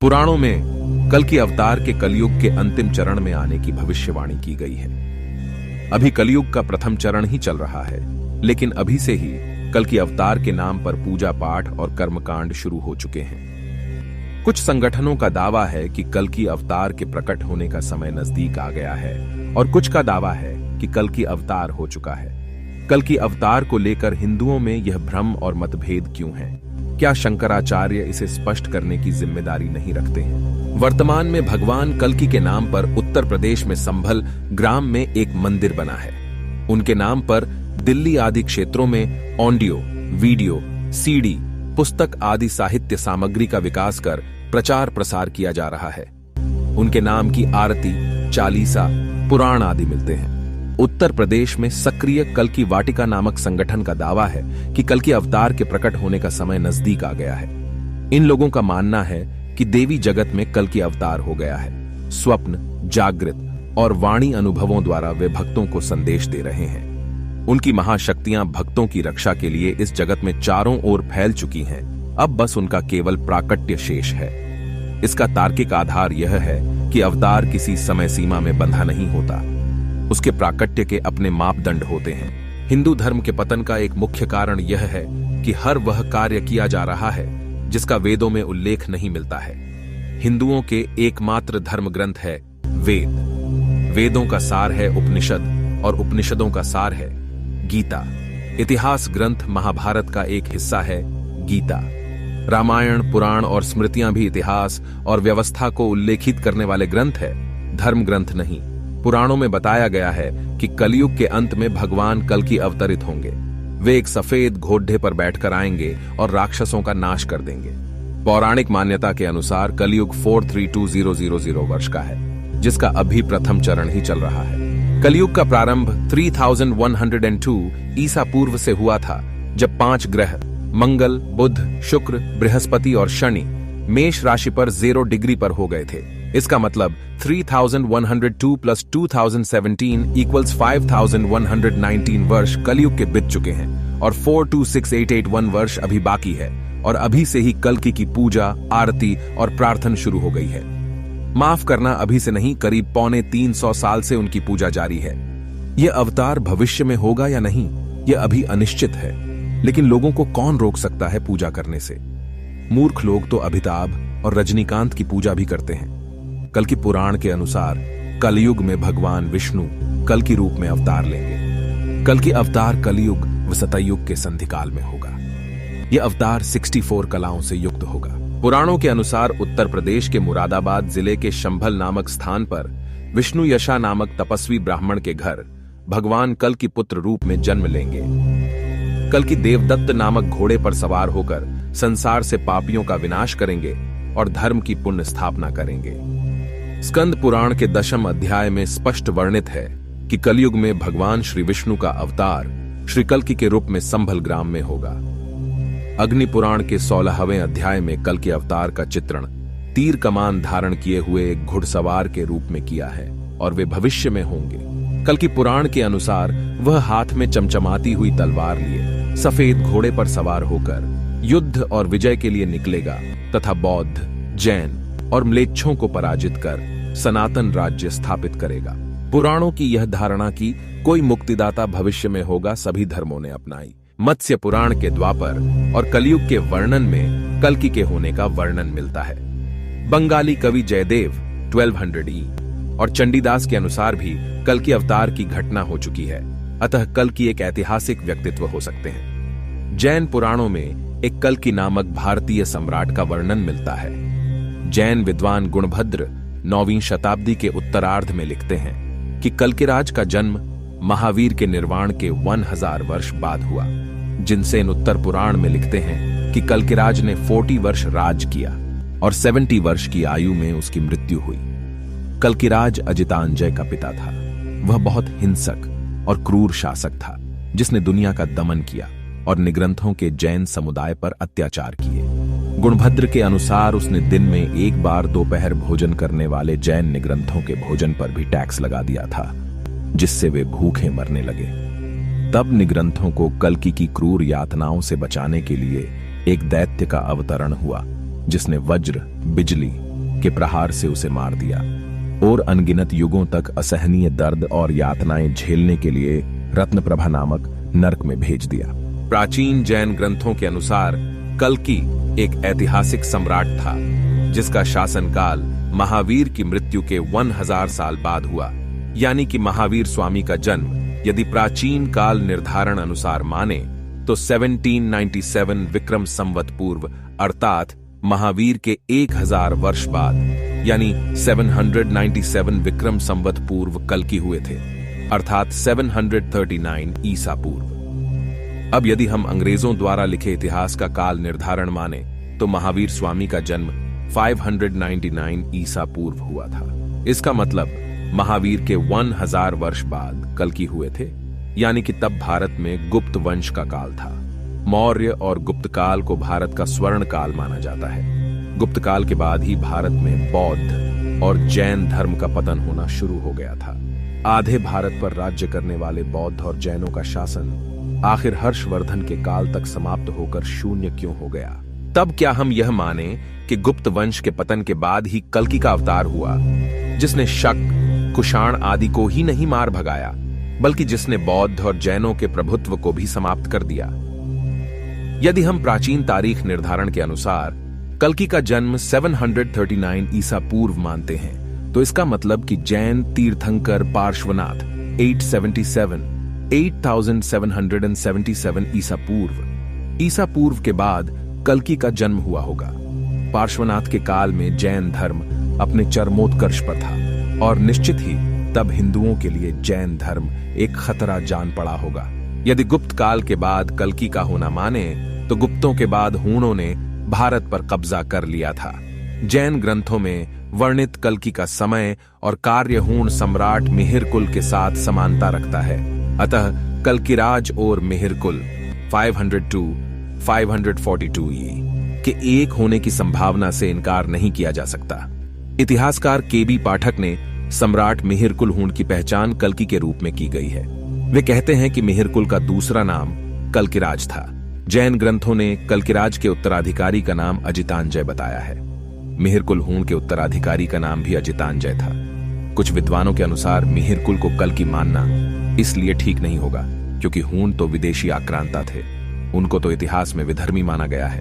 पुराणों में कल की अवतार के कलयुग के अंतिम चरण में आने की भविष्यवाणी की गई है। अभी कलयुग का प्रथम चरण ही चल रहा है, लेकिन अभी से ही कल की अवतार के नाम पर पूजा पाठ और कर्मकांड शुरू हो चुके हैं। कुछ संगठनों का दावा है कि कल की अवतार के प्रकट होने का समय नजदीक आ गया है, और कुछ का दावा है कि कल की अवतार हो चुका है। कल की अवतार को लेकर हिंदुओं में यह भ्रम और मतभेद क्यों है? क्या शंकराचार्य इसे स्पष्ट करने की जिम्मेदारी नहीं रखते हैं? वर्तमान में भगवान कल्कि के नाम पर उत्तर प्रदेश में संभल ग्राम में एक मंदिर बना है। उनके नाम पर दिल्ली आदि क्षेत्रों में ऑडियो, वीडियो, सीडी, पुस्तक आदि साहित्य सामग्री का विकास कर प्रचार प्रसार किया जा रहा है। उनके नाम की आरती, चालीसा, पुराण आदि मिलते हैं। उत्तर प्रदेश में सक्रिय कल की वाटिका नामक संगठन का दावा है कि कल की अवतार के प्रकट होने का समय नजदीक आ गया है। इन लोगों का मानना है कि देवी जगत में कल की अवतार हो गया है। स्वप्न, जागृत और वाणी अनुभवों द्वारा वे भक्तों को संदेश दे रहे हैं। उनकी महाशक्तियां भक्तों की रक्षा के लिए इस जगत में चारों ओर फैल चुकी हैं। अब बस उनका केवल प्राकट्य शेष है। इसका तार्किक आधार यह है कि अवतार किसी समय सीमा में बंधा नहीं होता, उसके प्राकट्य के अपने मापदंड होते हैं। हिंदू धर्म के पतन का एक मुख्य कारण यह है कि हर वह कार्य किया जा रहा है जिसका वेदों में उल्लेख नहीं मिलता है। हिंदुओं के एकमात्र धर्म ग्रंथ है वेद। वेदों का सार है उपनिषद और उपनिषदों का सार है गीता। इतिहास ग्रंथ महाभारत का एक हिस्सा है गीता। रामायण, पुराण और स्मृतियां भी इतिहास और व्यवस्था को उल्लेखित करने वाले ग्रंथ है, धर्म ग्रंथ नहीं। पुराणों में बताया गया है कि कलयुग के अंत में भगवान कल्कि अवतरित होंगे। वे एक सफेद घोड़े पर बैठकर आएंगे और राक्षसों का नाश कर देंगे। पौराणिक मान्यता के अनुसार कलयुग 432000 वर्ष का है, जिसका अभी प्रथम चरण ही चल रहा है। कलयुग का प्रारंभ 3102 ईसा पूर्व से हुआ था, जब 5 ग्रह मंगल, बुध, शुक्र, बृहस्पति और शनि मेष राशि पर 0 डिग्री पर हो गए थे। इसका मतलब 3102 + 2017 = 5119 वर्ष कलयुग के बीत चुके हैं, और 426881 वर्ष अभी बाकी है, और अभी से ही कल्कि की पूजा, आरती और प्रार्थना शुरू हो गई है। माफ करना, अभी से नहीं, करीब 350 साल से उनकी पूजा जारी है। यह अवतार भविष्य में होगा या नहीं, यह अभी अनिश्चित है, लेकिन लोगों को कौन रोक सकता है पूजा करने से? मूर्ख लोग तो अमिताभ और रजनीकांत की पूजा भी करते हैं। कल की पुराण के अनुसार कलयुग में भगवान विष्णु कल की रूप में अवतार लेंगे। कल की अवतार कलयुग व सतयुग के संधिकाल में होगा। यह अवतार 64 कलाओं से युक्त होगा। पुराणों के अनुसार उत्तर प्रदेश के मुरादाबाद जिले के शंभल नामक स्थान पर विष्णु यशा नामक तपस्वी ब्राह्मण के घर भगवान कल की पुत्र रूप में जन्म लेंगे। कल की देवदत्त नामक घोड़े पर सवार होकर संसार से पापियों का विनाश करेंगे और धर्म की पुण्य स्थापना करेंगे। स्कंद पुराण के 10वें अध्याय में स्पष्ट वर्णित है कि कलयुग में भगवान श्री विष्णु का अवतार श्री कल्कि के रूप में संभल ग्राम में होगा। अग्नि पुराण के 16वें अध्याय में कल के अवतार का चित्रण तीर कमान धारण किए हुए एक घुड़सवार के रूप में किया है, और वे भविष्य में होंगे। कल की पुराण के अनुसार वह हाथ में चमचमाती हुई तलवार लिए सफेद घोड़े पर सवार होकर युद्ध और विजय के लिए निकलेगा तथा बौद्ध, जैन और म्लेच्छों को पराजित कर सनातन राज्य स्थापित करेगा। पुराणों की यह धारणा कि कोई मुक्तिदाता भविष्य में होगा सभी धर्मों ने अपनाई। मत्स्य पुराण के द्वापर और कलयुग के वर्णन में कल्कि के होने का वर्णन मिलता है। बंगाली कवि जयदेव 1200 और चंडीदास के अनुसार भी कल की अवतार की घटना हो चुकी है, अतः कल्कि एक ऐतिहासिक व्यक्तित्व हो सकते हैं। जैन पुराणों में एक कल्कि नामक भारतीय सम्राट का वर्णन मिलता है। जैन विद्वान गुणभद्र 9वीं शताब्दी के उत्तरार्ध में लिखते हैं कि कल्किराज का जन्म महावीर के निर्वाण के 1000 वर्ष बाद हुआ। जिनसेन उत्तर पुराण में लिखते हैं कि कल्किराज ने 40 वर्ष राज किया और 70 वर्ष की आयु में उसकी मृत्यु हुई। कल्किराज अजितांजय का पिता था। वह बहुत हिंसक और क्रूर शासक था, जिसने दुनिया का दमन किया और निग्रंथों के जैन समुदाय पर अत्याचार किए। गुणभद्र के अनुसार उसने दिन में एक बार दोपहर भोजन करने वाले जैन निग्रंथों के भोजन पर भी टैक्स लगा दिया था, जिससे वे भूखे मरने लगे। तब निग्रंथों को कल्कि की क्रूर यातनाओं से बचाने के लिए एक दैत्य का अवतरण हुआ, जिसने वज्र, बिजली के प्रहार से उसे मार दिया और अनगिनत युगों तक असहनीय दर्द और यातनाएं झेलने के लिए रत्नप्रभा नामक नरक में भेज दिया। प्राचीन जैन ग्रंथों के अनुसार कल्कि एक ऐतिहासिक सम्राट था जिसका शासनकाल महावीर की मृत्यु के 1000 साल बाद हुआ, यानी कि महावीर स्वामी का जन्म यदि प्राचीन काल निर्धारण अनुसार माने तो 1797 विक्रम संवत पूर्व अर्थात महावीर के 1000 वर्ष बाद यानी 797 विक्रम संवत पूर्व कल्कि हुए थे, अर्थात 739 ईसा पूर्व। अब यदि हम अंग्रेजों द्वारा लिखे इतिहास का काल निर्धारण माने तो महावीर स्वामी का जन्म 599 ईसा पूर्व हुआ था। इसका मतलब महावीर के 1000 वर्ष बाद कल्कि हुए थे, यानी कि तब भारत में गुप्त वंश का काल था। मौर्य और गुप्त काल को भारत का स्वर्ण काल माना जाता है। गुप्त काल के बाद ही भारत में बौद्ध और जैन धर्म का पतन होना शुरू हो गया था। आधे भारत पर राज्य करने वाले बौद्ध और जैनों का शासन आखिर हर्षवर्धन के काल तक समाप्त होकर शून्य क्यों हो गया? तब क्या हम यह माने कि गुप्त वंश के पतन के बाद ही कल्कि का अवतार हुआ, जिसने शक, कुषाण आदि को ही नहीं मार भगाया बल्कि जिसने बौद्ध और जैनों के प्रभुत्व को भी समाप्त कर दिया? यदि हम प्राचीन तारीख निर्धारण के अनुसार कल्कि का जन्म 739 ईसा पूर्व मानते हैं तो इसका मतलब कि जैन तीर्थंकर पार्श्वनाथ 8777 ईसा पूर्व के बाद कल्कि का जन्म हुआ होगा। पार्श्वनाथ के काल में जैन धर्म अपने चरमोत्कर्ष पर था और निश्चित ही तब हिंदुओं के लिए जैन धर्म एक खतरा जान पड़ा होगा। यदि गुप्त काल के बाद कल्कि का होना माने तो गुप्तों के बाद हूणों ने भारत पर कब्जा कर लिया था। जैन ग्रंथों में वर्णित कल्कि का समय और कार्य हूण सम्राट मिहिरकुल के साथ समानता रखता है। अतः कल्किराज और मिहिरकुल 502-542 के एक होने की संभावना से इनकार नहीं किया जा सकता। इतिहासकार केबी पाठक ने सम्राट मिहिरकुल हूण की पहचान कल्कि के रूप में की गई है। वे कहते हैं कि मिहिरकुल का दूसरा नाम कल्किराज था। जैन ग्रंथों ने कल्किराज के उत्तराधिकारी का नाम अजितांजय बताया है। मिहिरकुल हूण के उत्तराधिकारी का नाम भी अजितांजय था। कुछ विद्वानों के अनुसार मिहिरकुल को कल्कि मानना इसलिए ठीक नहीं होगा क्योंकि हूण तो विदेशी आक्रांता थे, उनको तो इतिहास में विधर्मी माना गया है।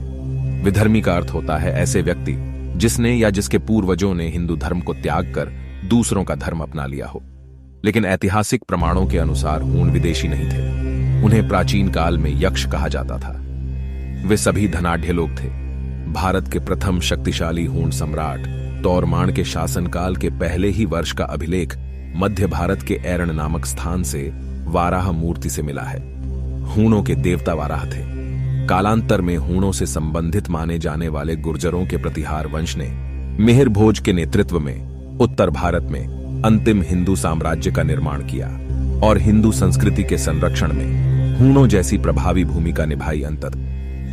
विधर्मी का अर्थ होता है ऐसे व्यक्ति जिसने या जिसके पूर्वजों ने हिंदू धर्म को त्याग कर दूसरों का धर्म अपना लिया हो। लेकिन ऐतिहासिक प्रमाणों के अनुसार हूण विदेशी नहीं थे। उन्हें प्राचीन काल में यक्ष कहा जाता था। वे सभी धनाढ्य लोग थे। भारत के प्रथम शक्तिशाली हूण सम्राट तौरमाण के शासनकाल के पहले ही वर्ष का अभिलेख मध्य भारत के ऐरण नामक स्थान से वाराह मूर्ति से मिला है। हूणों के देवता वाराह थे। कालांतर में हूणों से संबंधित माने जाने वाले गुर्जरों के प्रतिहार वंश ने मिहिर भोज के नेतृत्व में उत्तर भारत में अंतिम हिंदू साम्राज्य का निर्माण किया और हिंदू संस्कृति के संरक्षण में हूणों जैसी प्रभावी भूमिका निभाई। अंततः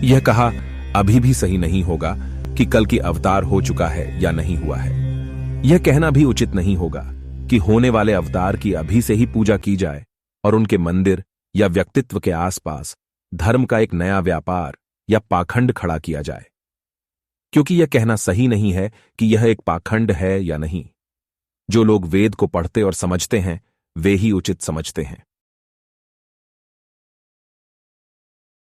यह कहा अभी भी सही नहीं होगा कि कल्कि अवतार हो चुका है या नहीं हुआ है। यह कहना भी उचित नहीं होगा कि होने वाले अवतार की अभी से ही पूजा की जाए और उनके मंदिर या व्यक्तित्व के आसपास धर्म का एक नया व्यापार या पाखंड खड़ा किया जाए, क्योंकि यह कहना सही नहीं है कि यह एक पाखंड है या नहीं। जो लोग वेद को पढ़ते और समझते हैं वे ही उचित समझते हैं।